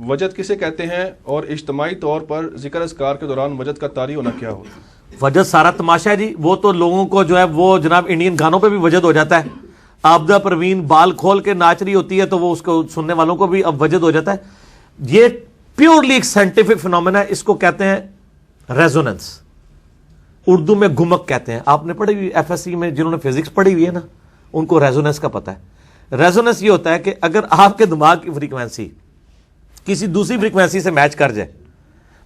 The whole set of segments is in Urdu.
وجد کسے کہتے ہیں اور اجتماعی طور پر ذکر اذکار کے دوران وجد کا طاری ہونا کیا ہوتا ہے؟ وجد سارا تماشا ہے جی. وہ تو لوگوں کو جو ہے وہ جناب انڈین گانوں پہ بھی وجد ہو جاتا ہے. آبدہ پروین بال کھول کے ناچ رہی ہوتی ہے تو وہ اس کو سننے والوں کو بھی اب وجد ہو جاتا ہے. یہ پیورلی ایک سائنٹیفک فنومینا ہے. اس کو کہتے ہیں ریزوننس, اردو میں گمک کہتے ہیں. آپ نے پڑھی ہوئی ایف ایس سی میں, جنہوں نے فزکس پڑھی ہوئی ہے نا, ان کو ریزوننس کا پتہ ہے. ریزوننس یہ ہوتا ہے کہ اگر آپ کے دماغ کی فریکوینسی کسی دوسری فریکوینسی سے میچ کر جائے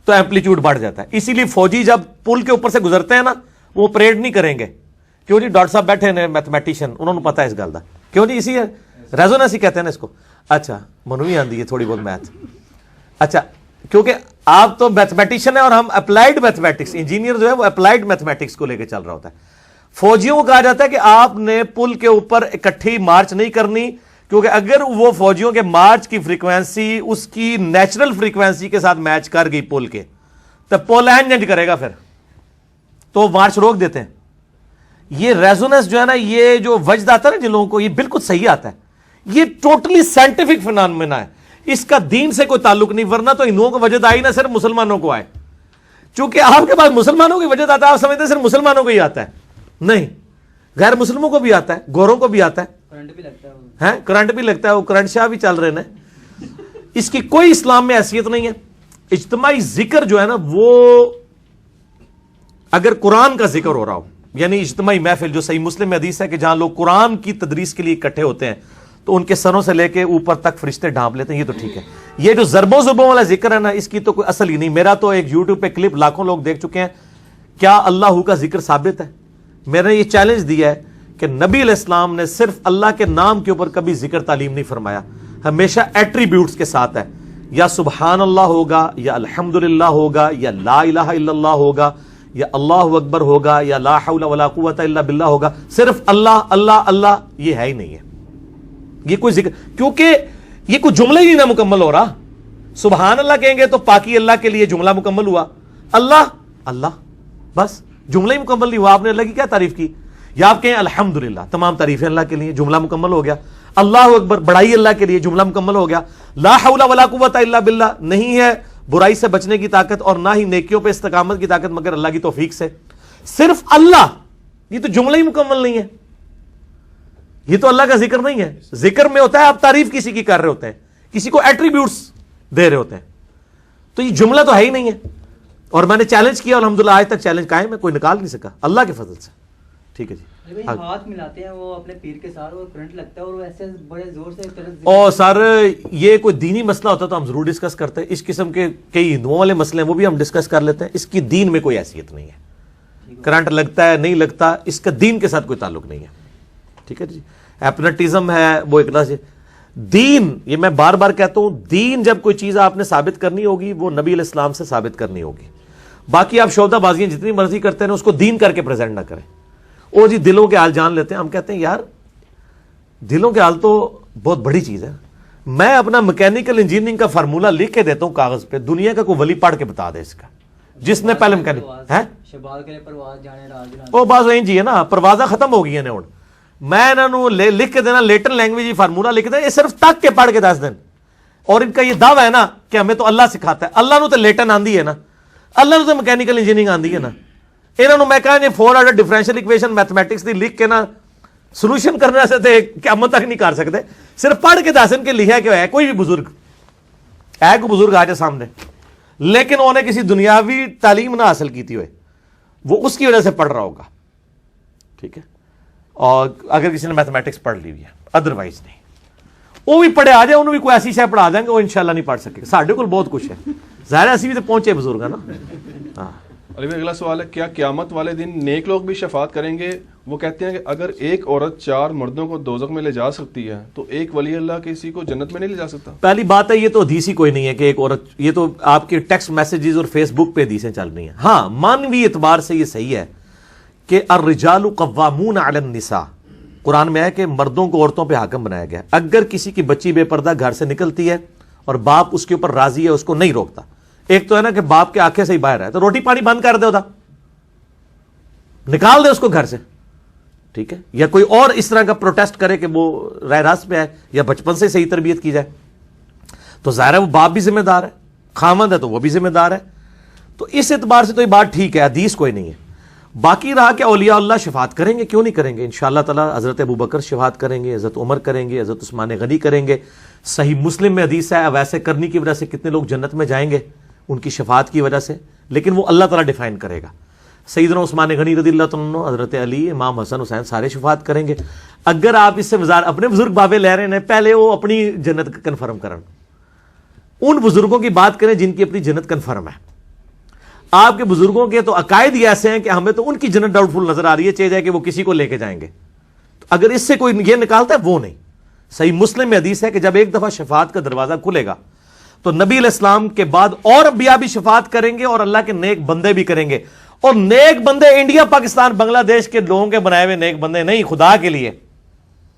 تو ایمپلیٹیوڈ بڑھ جاتا ہے. اسی لیے فوجی جب پل کے اوپر سے گزرتے ہیں نا, وہ پریڈ نہیں کریں گے. کیوں جی؟ ڈاکٹر صاحب بیٹھے ہیں میتھمیٹیشین, انہوں نے پتا ہے اس گل کا. کیوں جی؟ اسی ہے ریزوننس ہی کہتے ہیں نا اس کو. اچھا منوی آندی ہے تھوڑی بہت میتھ. اچھا کیونکہ آپ تو میتھمیٹیشین ہیں اور ہم اپلائیڈ میتھمیٹکس, انجینئر جو ہے وہ اپلائیڈ میتھمیٹکس کو لے کے چل رہا ہوتا ہے. فوجیوں کو کہا جاتا ہے کہ آپ نے پل کے اوپر اکٹھی مارچ نہیں کرنی, کیونکہ اگر وہ فوجیوں کے مارچ کی فریکوینسی اس کی نیچرل فریکوینسی کے ساتھ میچ کر گئی پل کے, تو پل اینج کرے گا, پھر تو مارچ روک دیتے ہیں. یہ ریزوننس جو ہے نا, یہ جو وجد آتا ہے نا جن لوگوں کو, یہ بالکل صحیح آتا ہے. یہ ٹوٹلی سائنٹیفک فنومینا ہے. اس کا دین سے کوئی تعلق نہیں, ورنہ تو ہندوؤں کو وجد آئی نہ صرف مسلمانوں کو آئے. چونکہ آپ کے پاس مسلمانوں کی وجد آتا ہے, آپ سمجھتے ہیں صرف مسلمانوں کو ہی آتا ہے. نہیں, غیر مسلموں کو بھی آتا ہے, گوروں کو بھی آتا ہے, کرنٹ بھی لگتا ہے, وہ کرنٹ شاہ بھی چل رہے ہیں. اس کی کوئی اسلام میں حیثیت نہیں ہے. اجتماعی ذکر جو ہے نا, وہ اگر قرآن کا ذکر ہو رہا ہو, یعنی اجتماعی محفل جو صحیح مسلم میں حدیث ہے کہ جہاں لوگ قرآن کی تدریس کے لیے اکٹھے ہوتے ہیں, تو ان کے سروں سے لے کے اوپر تک فرشتے ڈھانپ لیتے ہیں, یہ تو ٹھیک ہے. یہ جو ضربوں والا ذکر ہے نا, اس کی تو کوئی اصل ہی نہیں. میرا تو ایک یوٹیوب پہ کلپ لاکھوں لوگ دیکھ چکے ہیں. کیا اللہ کا ذکر ثابت ہے؟ میں نے یہ چیلنج دیا ہے کہ نبی علیہ السلام نے صرف اللہ کے نام کے اوپر کبھی ذکر تعلیم نہیں فرمایا, ہمیشہ ایٹریبیوٹس کے ساتھ ہے. یا سبحان اللہ ہوگا, یا الحمدللہ ہوگا, یا لا الہ الا اللہ ہوگا, یا اللہ اکبر ہوگا, یا لا حول ولا قوت الا باللہ ہوگا. صرف اللہ اللہ اللہ یہ ہے ہی نہیں ہے. یہ کوئی ذکر, کیونکہ یہ کوئی جملہ ہی نہ مکمل ہو رہا. سبحان اللہ کہیں گے تو پاکی اللہ کے لیے جملہ مکمل ہوا, اللہ اللہ بس جملہ ہی مکمل نہیں ہوا. آپ نے اللہ کی کیا تعریف کی؟ یا آپ کہیں الحمدللہ, تمام تعریفیں اللہ کے لیے, جملہ مکمل ہو گیا. اللہ اکبر, بڑائی اللہ کے لیے, جملہ مکمل ہو گیا. لا حول ولا قوت الا باللہ, نہیں ہے برائی سے بچنے کی طاقت اور نہ ہی نیکیوں پہ استقامت کی طاقت مگر اللہ کی توفیق سے. صرف اللہ, یہ تو جملہ ہی مکمل نہیں ہے. یہ تو اللہ کا ذکر نہیں ہے. ذکر میں ہوتا ہے آپ تعریف کسی کی کر رہے ہوتے ہیں, کسی کو ایٹریبیوٹس دے رہے ہوتے ہیں, تو یہ جملہ تو ہے ہی نہیں ہے. اور میں نے چیلنج کیا, الحمدللہ آج تک چیلنج قائم ہے, کوئی نکال نہیں سکا اللہ کے فضل سے. ٹھیک ہے جی. ہاتھ ملاتے ہیں وہ اپنے پیر کے ساتھ, وہ کرنٹ لگتا ہے اور ایسے بڑے زور سے. اور سر یہ کوئی دینی مسئلہ ہوتا تو ہم ضرور ڈسکس کرتے ہیں. اس قسم کے کئی ہندوؤں والے مسئلے ہیں, وہ بھی ہم ڈسکس کر لیتے ہیں. اس کی دین میں کوئی حیثیت نہیں ہے. کرنٹ لگتا ہے نہیں لگتا, اس کا دین کے ساتھ کوئی تعلق نہیں ہے. ٹھیک ہے جی. ایپنٹزم ہے وہ ایک طرح سے دین. یہ میں بار بار کہتا ہوں, دین جب کوئی چیز آپ نے ثابت کرنی ہوگی وہ نبی علیہ السلام سے ثابت کرنی ہوگی. باقی آپ شعبہ بازیاں جتنی مرضی کرتے ہیں اس کو دین کر کے پریزنٹ نہ کریں. او جی دلوں کے حال جان لیتے ہیں. ہم کہتے ہیں یار دلوں کے حال تو بہت بڑی چیز ہے. میں اپنا میکینیکل انجینئرنگ کا فارمولہ لکھ کے دیتا ہوں کاغذ پہ, دنیا کا کوئی ولی پڑھ کے بتا دے اس کا, جس نے پہلے میکینک ہے او باز جی ہے نا, پروازہ ختم ہو گئی ہیں ہوں. میں انہوں نے لکھ کے دینا لیٹن لینگویج فارمولہ لکھ دینا, یہ صرف تک کے پڑھ کے 10 دن. اور ان کا یہ دعویٰ ہے نا کہ ہمیں تو اللہ سکھاتا ہے. اللہ نو تو لیٹن آندی ہے نا, اللہ نو تو میکینیکل انجینئرنگ آندی ہے نا. انہوں میں کہا جی 4 آرڈر ڈفرینشیل ایکویشن میتھمیٹکس دی لکھ کے نا سولوشن کرنے سے تے قیامت تک نہیں کر سکتے. صرف پڑھ کے 10 دن کے لکھا کہ ہے کوئی بھی بزرگ ہے, کوئی بزرگ آ جائے سامنے, لیکن انہوں نے کسی دنیاوی تعلیم نہ حاصل کی ہوئے, وہ اس کی وجہ سے پڑھ رہا ہوگا. ٹھیک ہے. اور اگر کسی نے میتھمیٹکس پڑھ لی ہوئی ہے, ادروائز نہیں. وہ بھی پڑھے آ جائے, انہوں بھی کوئی ایسی شاید پڑھا دیں گے, وہ انشاءاللہ نہیں پڑھ سکے. ساڈے کو بہت کچھ ہے, ظاہر ایسی بھی تو پہنچے بزرگ ہے نا. ہاں علی بھائی اگلا سوال ہے, کیا قیامت والے دن نیک لوگ بھی شفاعت کریں گے؟ وہ کہتے ہیں کہ اگر ایک عورت 4 مردوں کو دوزخ میں لے جا سکتی ہے تو ایک ولی اللہ کسی کو جنت میں نہیں لے جا سکتا؟ پہلی بات ہے یہ تو حدیث ہی کوئی نہیں ہے کہ ایک عورت, یہ تو آپ کے ٹیکسٹ میسیجز اور فیس بک پہ حدیثیں چل رہی ہیں. ہاں مانوی اعتبار سے یہ صحیح ہے کہ الرجال قوامون علی النساء, قرآن میں ہے کہ مردوں کو عورتوں پہ حاکم بنایا گیا. اگر کسی کی بچی بے پردہ گھر سے نکلتی ہے اور باپ اس کے اوپر راضی ہے, اس کو نہیں روکتا. ایک تو ہے نا کہ باپ کے آنکھیں سے ہی باہر ہے تو روٹی پانی بند کر دے, ہوتا نکال دے اس کو گھر سے. ٹھیک ہے. یا کوئی اور اس طرح کا پروٹیسٹ کرے کہ وہ رائے راست پہ ہے, یا بچپن سے صحیح تربیت کی جائے. تو ظاہر ہے وہ باپ بھی ذمہ دار ہے, خامند ہے تو وہ بھی ذمہ دار ہے. تو اس اعتبار سے تو یہ بات ٹھیک ہے, حدیث کوئی نہیں ہے. باقی رہا کہ اولیاء اللہ شفاعت کریں گے, کیوں نہیں کریں گے, انشاءاللہ تعالی حضرت ابوبکر شفاعت کریں گے, حضرت عمر کریں گے, حضرت عثمان غنی کریں گے. صحیح مسلم میں حدیث ہے, ویسے کرنے کی وجہ سے کتنے لوگ جنت میں جائیں گے ان کی شفاعت کی وجہ سے, لیکن وہ اللہ تعالیٰ ڈیفائن کرے گا. سیدنا عثمان غنی رضی اللہ تعالیٰ عنہ, حضرت علی, امام حسن حسین سارے شفاعت کریں گے. اگر آپ اس سے اپنے بزرگ بابے لے رہے ہیں, پہلے وہ اپنی جنت کنفرم کریں, ان بزرگوں کی بات کریں جن کی اپنی جنت کنفرم ہے. آپ کے بزرگوں کے تو عقائد ہی ایسے ہیں کہ ہمیں تو ان کی جنت ڈاؤٹ فل نظر آ رہی ہے, چاہے جائے کہ وہ کسی کو لے کے جائیں گے. تو اگر اس سے کوئی یہ نکالتا ہے وہ نہیں. صحیح مسلم میں حدیث ہے کہ جب ایک دفعہ شفاعت کا دروازہ کھلے گا تو نبی علیہ السلام کے بعد اور انبیاء بھی شفاعت کریں گے اور اللہ کے نیک بندے بھی کریں گے. اور نیک بندے انڈیا, پاکستان, بنگلہ دیش کے لوگوں کے بنائے ہوئے نیک بندے نہیں, خدا کے لیے